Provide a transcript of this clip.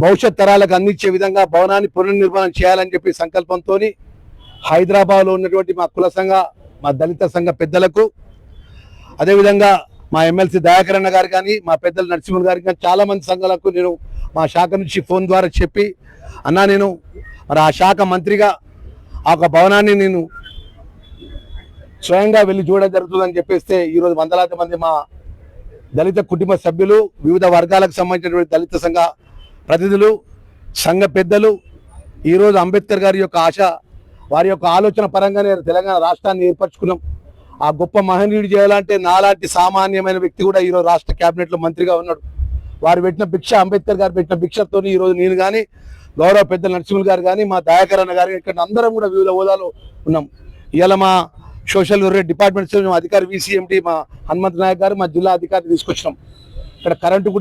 భవిష్యత్ తరాలకు అందించే విధంగా భవనాన్ని పునర్నిర్మాణం చేయాలని చెప్పి సంకల్పంతో హైదరాబాద్లో ఉన్నటువంటి మా కుల సంఘ మా దళిత సంఘ పెద్దలకు అదేవిధంగా మా ఎమ్మెల్సీ దయాకర్ అన్న గారు కానీ మా పెద్దలు నరసింహన్ గారికి కానీ చాలా మంది సంఘాలకు నేను మా శాఖ నుంచి ఫోన్ ద్వారా చెప్పి అన్నా నేను మరి ఆ శాఖ మంత్రిగా ఆ భవనాన్ని నేను స్వయంగా వెళ్ళి చూడడం జరుగుతుందని చెప్పేస్తే ఈరోజు వందలాది మంది మా దళిత కుటుంబ సభ్యులు వివిధ వర్గాలకు సంబంధించినటువంటి దళిత సంఘ ప్రతినిధులు సంఘ పెద్దలు ఈరోజు అంబేద్కర్ గారి యొక్క ఆశ వారి యొక్క ఆలోచన పరంగానే తెలంగాణ రాష్ట్రాన్ని ఏర్పరచుకున్నాం. ఆ గొప్ప మహనీయుడు చేయాలంటే నాలాంటి సామాన్యమైన వ్యక్తి కూడా ఈరోజు రాష్ట్ర క్యాబినెట్లో మంత్రిగా ఉన్నాడు. వారు పెట్టిన భిక్ష, అంబేద్కర్ గారు పెట్టిన భిక్షతో ఈరోజు నేను కానీ గౌరవ పెద్దలు నరసింహులు గారు కానీ మా దయాకర్ అన్న గారు ఇక్కడ అందరం కూడా వివిధ హోదాలో ఉన్నాం. ఇవాళ మా సోషల్ డిపార్ట్మెంట్స్ అధికారి VCMT మా హనుమంత్ నాయక్ గారు మా జిల్లా అధికారి తీసుకొచ్చినాం. ఇక్కడ కరెంటు కూడా